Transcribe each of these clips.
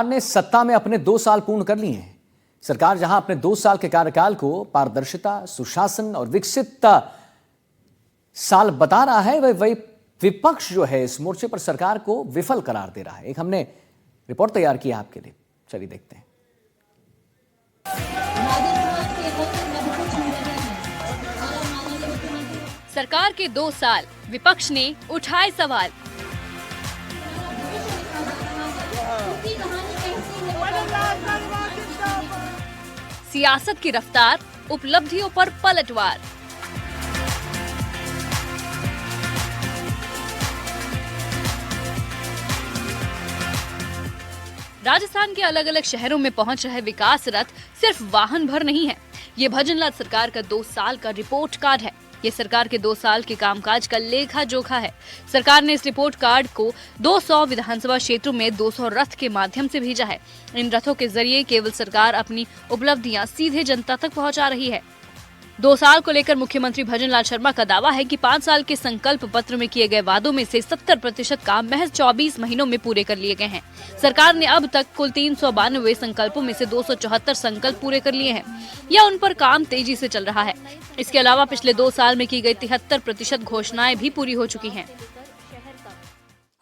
ने सत्ता में अपने 2 साल पूर्ण कर लिए हैं। सरकार जहां अपने 2 साल के कार्यकाल को पारदर्शिता, सुशासन और विकसित साल बता रहा है, वही विपक्ष जो है इस मोर्चे पर सरकार को विफल करार दे रहा है। एक हमने रिपोर्ट तैयार की है आपके लिए, चलिए देखते हैं। सरकार के 2 साल, विपक्ष ने उठाए सवाल। सियासत की रफ्तार, उपलब्धियों पर पलटवार। राजस्थान के अलग अलग शहरों में पहुंच रहे विकास रथ सिर्फ वाहन भर नहीं है, ये भजनलाल सरकार का 2 साल का रिपोर्ट कार्ड है। ये सरकार के 2 साल के कामकाज का लेखा जोखा है। सरकार ने इस रिपोर्ट कार्ड को 200 विधानसभा क्षेत्रों में 200 रथ के माध्यम से भेजा है। इन रथों के जरिए केवल सरकार अपनी उपलब्धियां सीधे जनता तक पहुंचा रही है। 2 साल को लेकर मुख्यमंत्री भजनलाल शर्मा का दावा है कि 5 साल के संकल्प पत्र में किए गए वादों में से 70% काम महज 24 महीनों में पूरे कर लिए गए हैं। सरकार ने अब तक कुल 392 संकल्पों में से 274 संकल्प पूरे कर लिए हैं या उन पर काम तेजी से चल रहा है। इसके अलावा पिछले 2 साल में की गई 73% घोषणाएं भी पूरी हो चुकी हैं।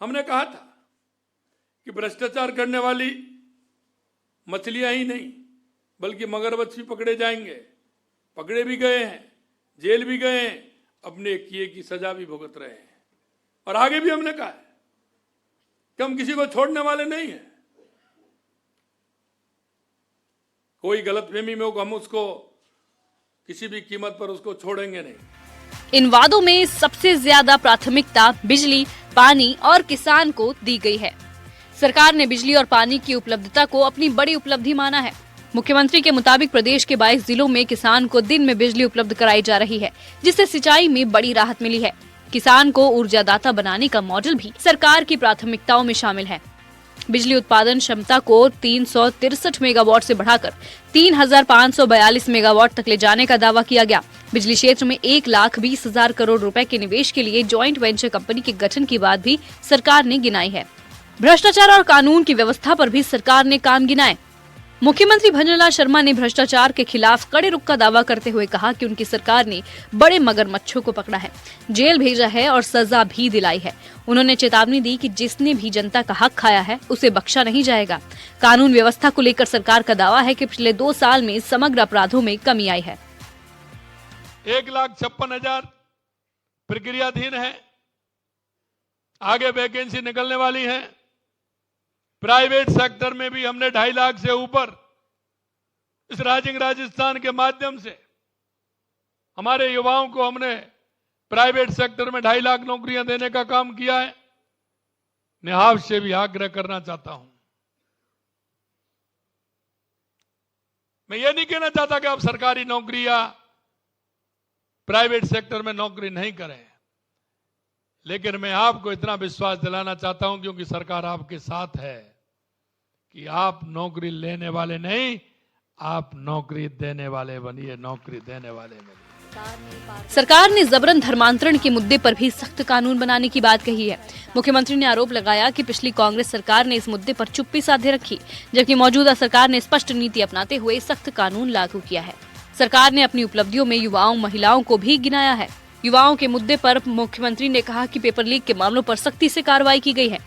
हमने कहा था कि भ्रष्टाचार करने वाली मछलियां ही नहीं बल्कि मगरमच्छ भी पकड़े जाएंगे। पकड़े भी गए हैं, जेल भी गए हैं, अपने किए की सजा भी भुगत रहे हैं। और आगे भी हमने कहा है कि हम किसी को छोड़ने वाले नहीं हैं। कोई गलतफहमी में हो हम उसको किसी भी कीमत पर उसको छोड़ेंगे नहीं। इन वादों में सबसे ज्यादा प्राथमिकता बिजली, पानी और किसान को दी गई है। सरकार ने बिजली और पानी की उपलब्धता को अपनी बड़ी उपलब्धि माना है। मुख्यमंत्री के मुताबिक प्रदेश के 22 जिलों में किसान को दिन में बिजली उपलब्ध कराई जा रही है, जिससे सिंचाई में बड़ी राहत मिली है। किसान को ऊर्जादाता बनाने का मॉडल भी सरकार की प्राथमिकताओं में शामिल है। बिजली उत्पादन क्षमता को 363 मेगावाट से बढ़ाकर 3542 मेगावाट तक ले जाने का दावा किया गया। बिजली क्षेत्र में 1,20,000 करोड़ रुपए के निवेश के लिए जॉइंट वेंचर कंपनी के गठन की बात भी सरकार ने गिनाई है। भ्रष्टाचार और कानून की व्यवस्था पर भी सरकार ने काम गिनाए। मुख्यमंत्री भजनलाल शर्मा ने भ्रष्टाचार के खिलाफ कड़े रुख का दावा करते हुए कहा कि उनकी सरकार ने बड़े मगरमच्छों को पकड़ा है, जेल भेजा है और सजा भी दिलाई है। उन्होंने चेतावनी दी कि जिसने भी जनता का हक खाया है उसे बख्शा नहीं जाएगा। कानून व्यवस्था को लेकर सरकार का दावा है कि पिछले 2 साल में समग्र अपराधों में कमी आई है। 1,56,000 प्रक्रियाधीन है, आगे वैकेंसी निकलने वाली है। प्राइवेट सेक्टर में भी हमने 2.5 लाख से ऊपर इस राइजिंग राजस्थान के माध्यम से हमारे युवाओं को हमने प्राइवेट सेक्टर में 2.5 लाख नौकरियां देने का काम किया है। मैं आपसे भी आग्रह करना चाहता हूं, मैं ये नहीं कहना चाहता कि आप सरकारी नौकरी या प्राइवेट सेक्टर में नौकरी नहीं करें, लेकिन मैं आपको इतना विश्वास दिलाना चाहता हूं क्योंकि सरकार आपके साथ है कि आप नौकरी लेने वाले नहीं, आप नौकरी देने वाले बनिए, नौकरी देने वाले बनिए। सरकार ने जबरन धर्मांतरण के मुद्दे पर भी सख्त कानून बनाने की बात कही है। मुख्यमंत्री ने आरोप लगाया कि पिछली कांग्रेस सरकार ने इस मुद्दे पर चुप्पी साधे रखी, जबकि मौजूदा सरकार ने स्पष्ट नीति अपनाते हुए सख्त कानून लागू किया है। सरकार ने अपनी उपलब्धियों में युवाओं, महिलाओं को भी गिनाया है। युवाओं के मुद्दे पर मुख्यमंत्री ने कहा कि पेपर लीक के मामलों पर सख्ती से कार्रवाई की गई है।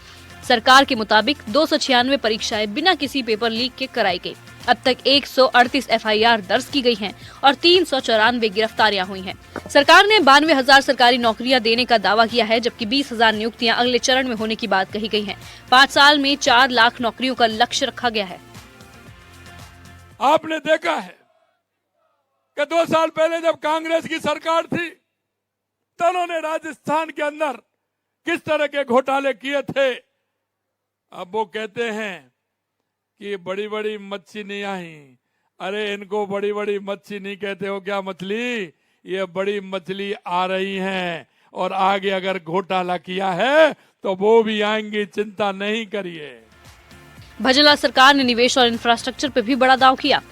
सरकार के मुताबिक 296 परीक्षाएं बिना किसी पेपर लीक के कराई गई। अब तक 138 FIR दर्ज की गई हैं और 394 गिरफ्तारियां हुई हैं। सरकार ने 92,000 सरकारी नौकरियां देने का दावा किया है, जबकि 20,000 नियुक्तियां अगले चरण में होने की बात कही गई है। 5 साल में 4 लाख नौकरियों का लक्ष्य रखा गया है। आपने देखा है कि 2 साल पहले जब कांग्रेस की सरकार थी तो उन्होंने राजस्थान के अंदर किस तरह के घोटाले किए थे। अब वो कहते हैं कि बड़ी बड़ी मच्छी नहीं आई। अरे इनको बड़ी बड़ी मच्छी नहीं कहते हो क्या मछली, ये बड़ी मछली आ रही हैं और आगे अगर घोटाला किया है तो वो भी आएंगी, चिंता नहीं करिए। भजनलाल सरकार ने निवेश और इंफ्रास्ट्रक्चर पर भी बड़ा दाव किया।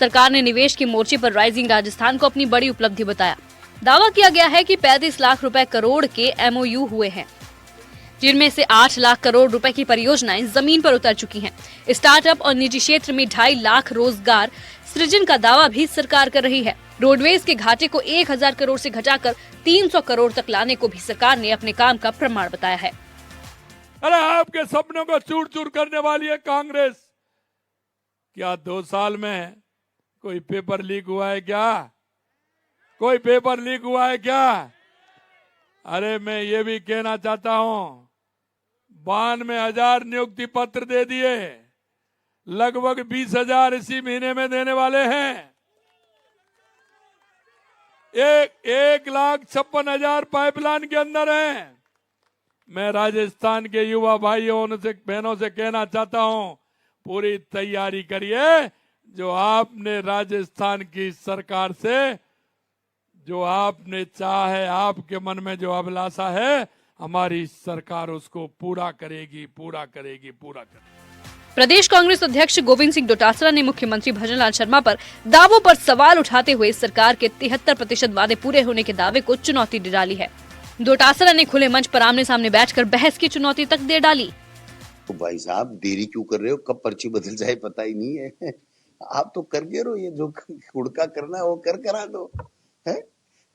सरकार ने निवेश के मोर्चे पर राइजिंग राजस्थान को अपनी बड़ी उपलब्धि बताया। दावा किया गया है कि 35 लाख रुपए करोड़ के MOU हुए हैं। जिनमें से 8 लाख करोड़ रुपए की परियोजनाएं जमीन पर उतर चुकी हैं। स्टार्टअप और निजी क्षेत्र में 2.5 लाख रोजगार सृजन का दावा भी सरकार कर रही है। रोडवेज के घाटे को 1000 करोड़ से घटाकर 300 करोड़ तक लाने को भी सरकार ने अपने काम का प्रमाण बताया है। अरे आपके सपनों को चूर चूर करने वाली है कांग्रेस। क्या 2 साल में कोई पेपर लीक हुआ है क्या? कोई पेपर लीक हुआ है क्या? अरे मैं ये भी कहना चाहता हूं, 92,000 नियुक्ति पत्र दे दिए, लगभग 20,000 इसी महीने में देने वाले हैं। 1,56,000 पाइपलाइन के अंदर हैं। मैं राजस्थान के युवा भाइयों से बहनों से कहना चाहता हूं, पूरी तैयारी करिए। जो आपने राजस्थान की सरकार से जो आपने चाहा है, आपके मन में जो अभिलाषा है, हमारी सरकार उसको पूरा करेगी, पूरा करेगी, पूरा करेगी। प्रदेश कांग्रेस अध्यक्ष गोविंद सिंह डोटासरा ने मुख्यमंत्री भजनलाल शर्मा पर दावों पर सवाल उठाते हुए सरकार के 73% वादे पूरे होने के दावे को चुनौती दे डाली है। डोटासरा ने खुले मंच पर आमने सामने बैठकर बहस की चुनौती तक दे डाली। तो भाई साहब देरी क्यों कर रहे हो? कब पर्ची बदल जाए पता ही नहीं है। आप तो करके रहो, ये जो हुड़का करना है वो करा दो। है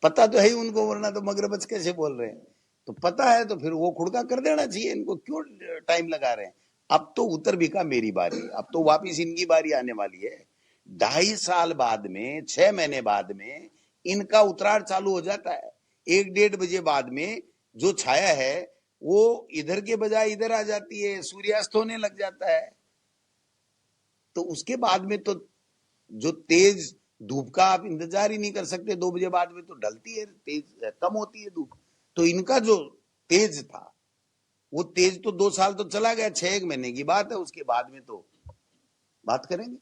पता तो है ही उनको, वरना तो मगरमच्छ कैसे बोल रहे हैं? तो पता है तो फिर वो खुड़का कर देना चाहिए। इनको क्यों टाइम लगा रहे हैं? अब तो उतर भी का मेरी बारी, अब तो वापिस इनकी बारी आने वाली है। 2.5 साल बाद में, 6 महीने बाद में इनका उतरार चालू हो जाता है। 1-1.5 बजे बाद में जो छाया है वो इधर के बजाय इधर आ जाती है, सूर्यास्त होने लग जाता है। तो उसके बाद में तो जो तेज धूप का आप इंतजार ही नहीं कर सकते। 2 बजे बाद में तो ढलती है, तेज कम होती है धूप। तो इनका जो तेज था वो तेज तो 2 साल तो चला गया, 6 महीने की बात है। उसके बाद में तो बात करेंगे।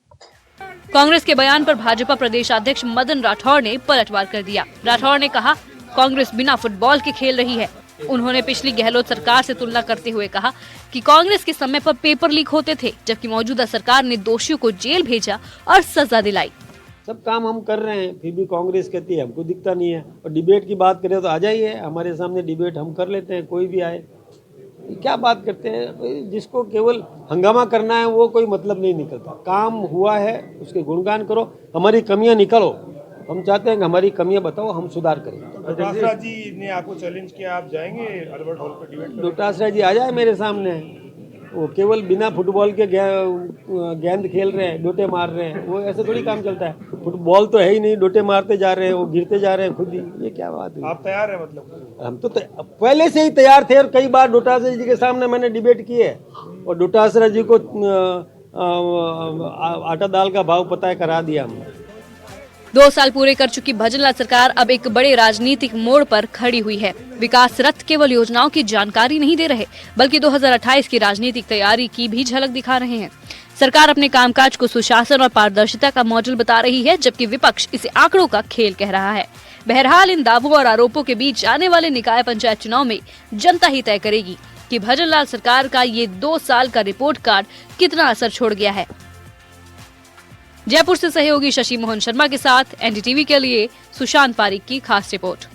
कांग्रेस के बयान पर भाजपा प्रदेश अध्यक्ष मदन राठौर ने पलटवार कर दिया। राठौर ने कहा, कांग्रेस बिना फुटबॉल के खेल रही है। उन्होंने पिछली गहलोत सरकार से तुलना करते हुए कहा कि कांग्रेस के समय पर पेपर लीक होते थे, जबकि मौजूदा सरकार ने दोषियों को जेल भेजा और सजा दिलाई। सब काम हम कर रहे हैं, फिर भी कांग्रेस कहती है हमको दिखता नहीं है। और डिबेट की बात करें तो आ जाइए हमारे सामने, डिबेट हम कर लेते हैं, कोई भी आए। क्या बात करते हैं? जिसको केवल हंगामा करना है वो कोई मतलब नहीं निकलता। काम हुआ है उसके गुणगान करो, हमारी कमियां निकालो। हम चाहते हैं कि हमारी कमियां बताओ, हम सुधार करें। डोटासरा जी ने आपको चैलेंज किया, आप जाएंगे अल्बर्ट हॉल पर डिबेट? डोटासरा जी आ जाए मेरे सामने। वो केवल बिना फुटबॉल के गेंद खेल रहे हैं, डोटे मार रहे हैं। वो ऐसे थोड़ी काम चलता है। फुटबॉल तो है ही नहीं, डोटे मारते जा रहे हैं, वो गिरते जा रहे हैं खुद ही। ये क्या बात है? आप तैयार हैं? मतलब हम तो पहले से ही तैयार थे और कई बार डोटासरा जी के सामने मैंने डिबेट की है। और डोटासरा जी को आटा दाल का भाव पता है करा दिया हमने। 2 साल पूरे कर चुकी भजनलाल सरकार अब एक बड़े राजनीतिक मोड़ पर खड़ी हुई है। विकास रथ केवल योजनाओं की जानकारी नहीं दे रहे, बल्कि 2028 की राजनीतिक तैयारी की भी झलक दिखा रहे हैं। सरकार अपने कामकाज को सुशासन और पारदर्शिता का मॉडल बता रही है, जबकि विपक्ष इसे आंकड़ों का खेल कह रहा है। बहरहाल इन दावों और आरोपों के बीच आने वाले निकाय पंचायत चुनाव में जनता ही तय करेगी कि भजनलाल सरकार का ये 2 साल का रिपोर्ट कार्ड कितना असर छोड़ गया है। जयपुर से सहयोगी शशि मोहन शर्मा के साथ एनडीटीवी के लिए सुशांत पारिक की खास रिपोर्ट।